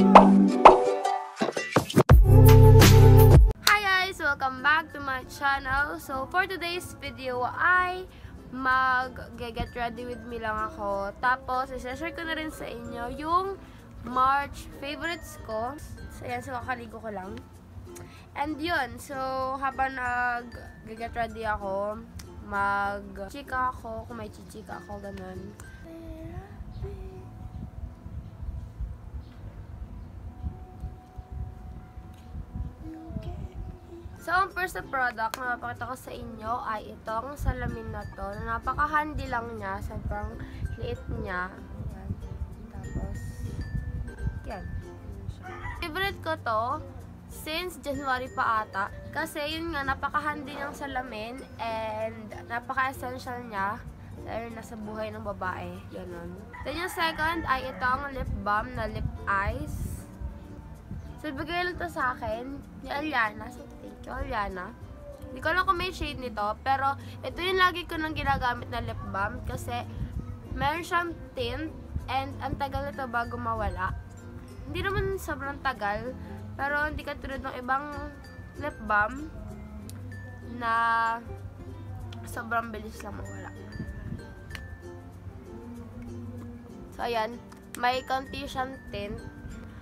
Hi guys! Welcome back to my channel. So for today's video ay mag-get ready with me lang ako. Tapos i-share ko na rin sa inyo yung March favorites ko. So yan, so kakaligo ko lang. And yun, so habang nag-get ready ako, mag-chika ako, kung may chichika ako, ganun. So, ang first na product na mapakita ko sa inyo ay itong salamin na to. Napaka-handy lang niya. Sobrang liit niya. Ayan. Tapos, yan. Favorite ko to since January pa ata. Kasi yun nga, napaka-handy niyang salamin and napaka-essential niya. Dahil nasa buhay ng babae. Ganun. Then yung second ay itong lip balm na lip eyes. So, bigay lang ito sa akin ni Aliana. So, thank you, Aliana. Hindi ko alam kung may shade nito. Pero, ito yung lagi ko nang ginagamit na lip balm. Kasi, meron siyang tint. And, ang tagal nito bago mawala. Hindi naman sobrang tagal. Pero, hindi katulad ng ibang lip balm na sobrang bilis lang mawala. So, ayan. May konti siyang tint.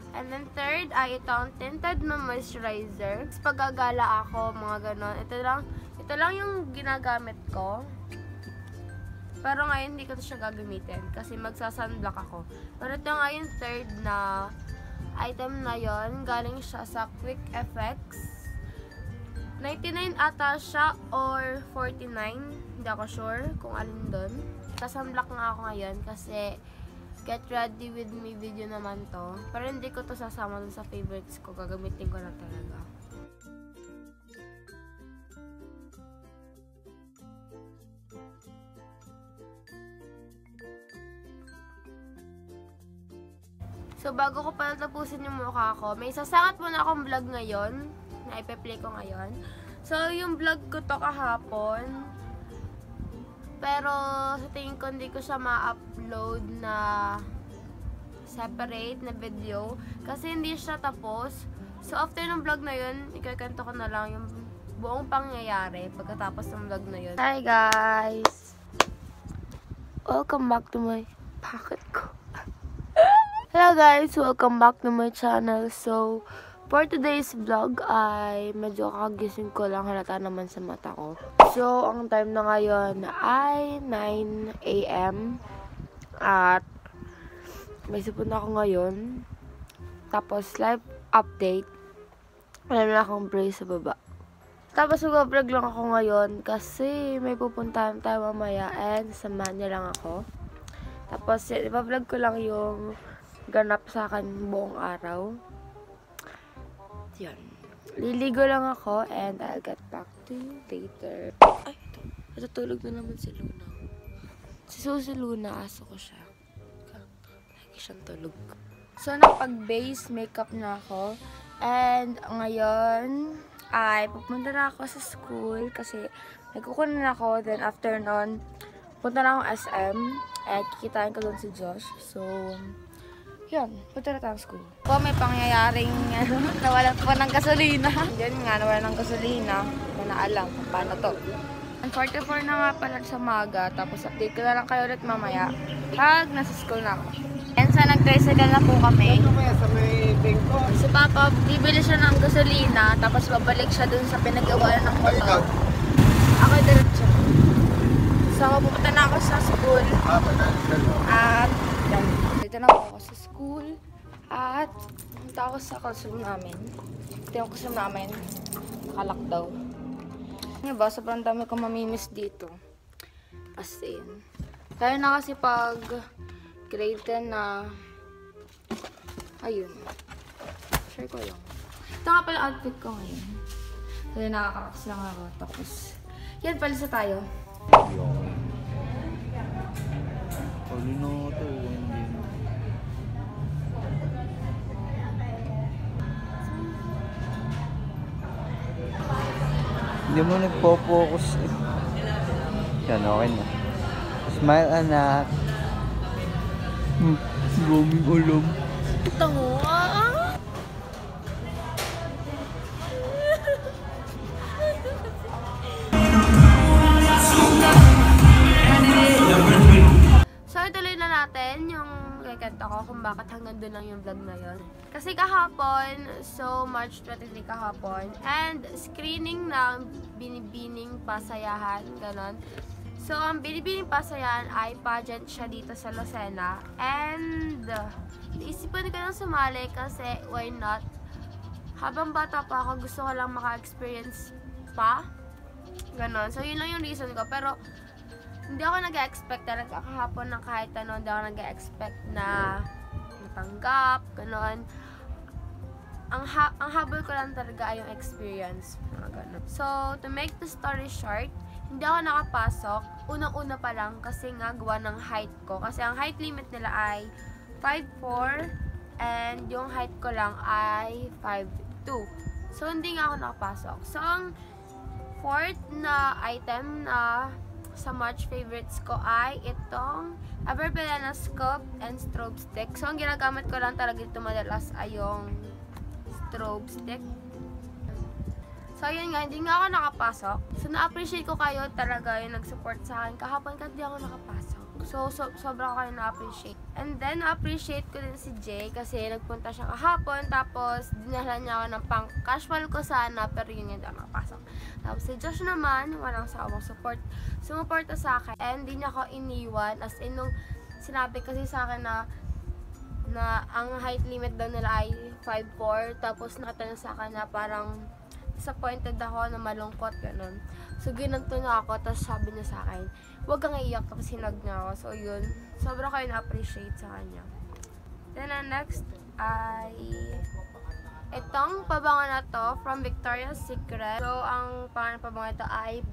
And then third ay itong tinted na moisturizer. Pag gagala ako, mga ganon. Ito lang yung ginagamit ko. Pero ngayon hindi ko ito siya gagamitin kasi magsasunblock ako. Pero ito nga yung third na item na yon. Galing siya sa Quick Effects. 99 ata siya or 49. Hindi ako sure kung alin doon. Sasunblock nga ako ngayon kasi get ready with me video naman to. Pero hindi ko to sasama dun sa favorites ko. Gagamitin ko lang talaga. So, bago ko pala tapusin yung mukha ko, may sasangat muna akong vlog ngayon. Na ipe-play ko ngayon. So, yung vlog ko to kahapon. Pero, sa tingin ko, hindi ko siya ma-upload na separate na video. Kasi hindi siya tapos. So, after ng vlog na yun, ikakanto ko na lang yung buong pangyayari pagkatapos ng vlog na yun. Hi guys! Welcome back to my pocket ko. Hello guys! Welcome back to my channel. So, for today's vlog ay medyo kakagising ko lang, halata naman sa mata ko. So, ang time na ngayon ay 9 AM at may sipon ako ngayon. Tapos, live update. Wala na akong brace sa baba. Tapos, mag-vlog lang ako ngayon kasi may pupuntahan tayo mamaya and samahan niya lang ako. Tapos, ipa-vlog ko lang yung ganap sa akin buong araw. Yan. Liligo lang ako and I'll get back to you later. Ay, ito. Natutulog na naman si Luna. Si Luna, aso ko siya. Lagi siyang tulog. So, nakapag-base makeup na ako. And ngayon ay pupunta na ako sa school kasi nagkukunan na ako. Then after nun, punta na akong SM. At kikitain ko doon si Josh. So, yan, punta na tayo school. Po, may pangyayaring nawalan po ng gasolina. Yan nga, nawalan ng gasolina. Hindi ko na alam kung paano to. 44 na nga pala sa maga. Tapos update ko na lang kayo ulit mamaya. Pag nasa school na ako. And sa nag-tricycle na po kami. Si Papa, bibili siya ng gasolina. Tapos babalik siya dun sa pinag-iwanan ng motor. Ako diretso. So, pupunta na ako sa school. At, yan. Dito na ako sa school at punta ako sa classroom namin. Ito yung classroom namin. Nakalak daw. Diba? Sobrang dami kong mamimiss dito. As in. Kaya na kasi pag grade 10 na ayun. Share ko lang. Ito nga pala outfit ko ngayon. Kaya nakakarakas lang ako. Tapos, yan, palisa tayo. Pwede na ito. Hindi mo nagpo-focus eh. Yan, okay na. Smile, anak. Goming ulam. Ito mo, natin yung kikento ko kung bakit hanggang doon lang yung vlog na yun. Kasi kahapon, so March 23 kahapon, and screening ng Binibining Pasayahan, ganon. So, ang Binibining Pasayahan ay pageant siya dito sa Lucena. And, naisipan ko nang sumali kasi why not? Habang bata pa ako, gusto ko lang maka-experience pa. Ganon. So, yun lang yung reason ko. Pero, hindi ako nag-expect talaga kahapon na kahit ano, hindi ako nag-expect na matanggap, ganon. Ang habol ko lang talaga ay yung experience. Ganon. So, to make the story short, hindi ako nakapasok. Unang-una pa lang kasi nga gawa ng height ko. Kasi ang height limit nila ay 5'4", and yung height ko lang ay 5'2". So, hindi nga ako nakapasok. So, ang fourth na item na sa March favorites ko ay itong Everbelena scope and strobe stick. So, ang ginagamit ko lang talaga ito madalas ay yung strobe stick. So, yun nga, hindi nga ako nakapasok. So, na-appreciate ko kayo talaga yung nag-support sa akin. Kahapon kasi hindi ako nakapasok. So sobrang kayo na-appreciate. And then, na-appreciate ko din si Jay kasi nagpunta siya kahapon. Tapos, dinala niya ako ng pang-casual ko sana, pero yun hindi ako nakapasok. Tapos, si Josh naman, walang sawang support. Sumuporta sa akin. And, hindi niya ako iniwan. As in, nung sinabi kasi sa akin na ang height limit daw nila ay 5'4". Tapos, nakatanong sa akin na parang disappointed ako na malungkot, ganun. So, ginanto na ako, tapos sabi niya sa akin, huwag kang iiyak, tapos sinag niya ako. So, yun. Sobrang kayo na-appreciate sa kanya. Then, ang next ay itong pabango na to from Victoria's Secret. So, ang pangalan ng pabango ito ay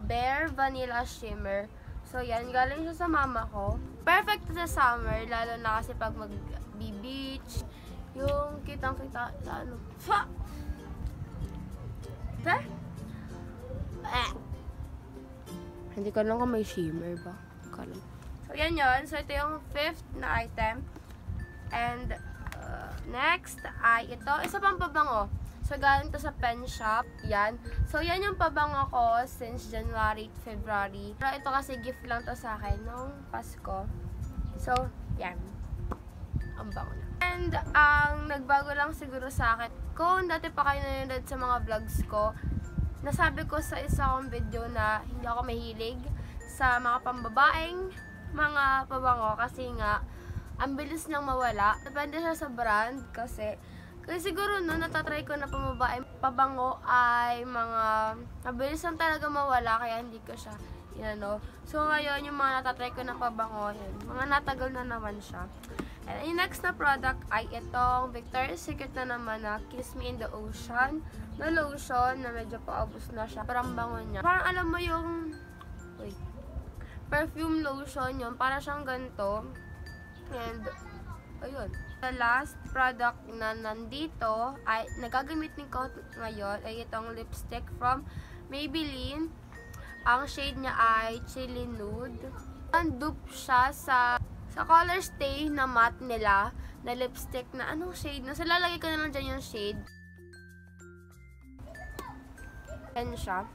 Bare Vanilla Shimmer. So, yan. Galing siya sa mama ko. Perfect sa summer, lalo na kasi pag mag-beach, yung kitang-kita sa ano. Hindi ko lang kung may shimmer ba. So, yan yun. So, ito yung fifth na item. And, next ay ito. Isa pang pabango. So, galing to sa pen shop. Yan. So, yan yung pabango ko since January to February. Pero ito kasi gift lang to sa akin nung Pasko. So, yan. Ang bango na. And, ang nagbago lang siguro sa akin, kung dati pa kayo nanonood sa mga vlogs ko, nasabi ko sa isa kong video na hindi ako mahilig sa mga pambabaeng mga pabango kasi nga, ang bilis niyang mawala. Depende siya sa brand kasi siguro no, natatry ko na pambabaeng pabango ay mga mabilis lang talaga mawala kaya hindi ko siya So ngayon, yung mga natatry ko na pabango, yun, mga natagal na naman siya. And yung next na product ay itong Victoria's Secret na naman na Kiss Me in the Ocean na lotion na medyo paubos na siya. Parang bango niya. Parang alam mo yung perfume lotion yun. Para siyang ganito. And, ayun. The last product na nandito ay nagagamitin ko ngayon ay itong lipstick from Maybelline. Ang shade niya ay Chili Nude. Ang dupe siya sa color stay na matte nila na lipstick na anong shade na. So, lalagay ko na lang dyan yung shade. Yan siya.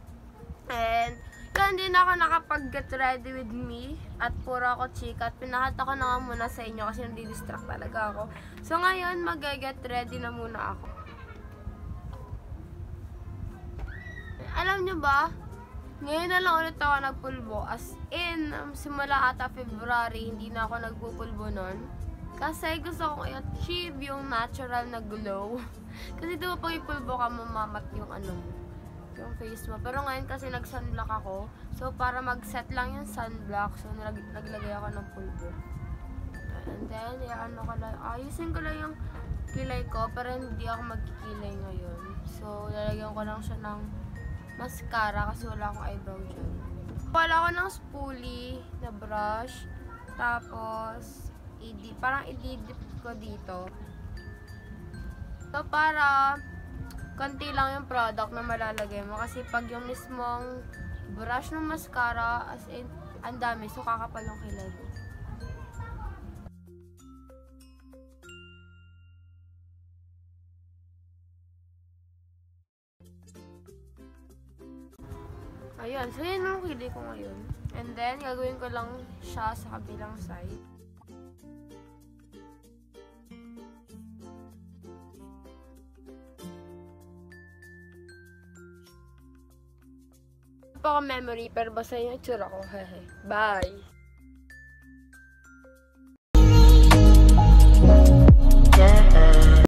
And, yun din ako nakapag-get ready with me. At puro ako chika. At pinakita ko na nga muna sa inyo kasi nadidistract talaga ako. So, ngayon, mag-get ready na muna ako. Alam nyo ba? Ngayon na lang ulit ako nagpulbo. As in, simula ata February, hindi na ako nagpupulbo nun. Kasi gusto kong i-achieve yung natural na glow. Kasi diba pag ipulbo ka, mamamat yung yung face mo. Pero ngayon kasi nag-sunblock ako. So, para mag-set lang yung sunblock. So, naglagay ako ng pulbo. And then, ayusin ko lang yung kilay ko. Pero hindi ako magkikilay ngayon. So, lalagyan ko lang siya ng mascara kasi wala akong eyebrow dyan. Wala ko ng spoolie na brush. Tapos, parang i-dip ko dito. So, para konti lang yung product na malalagay mo. Kasi pag yung mismong brush ng mascara, as in, ang dami. So, kakapal yung kilay mo. Ayan. So, yun ang kilay ko ngayon. And then, gagawin ko lang siya sa kabilang side. po ako memory, pero basta yung tsura ko. Hehe. Bye!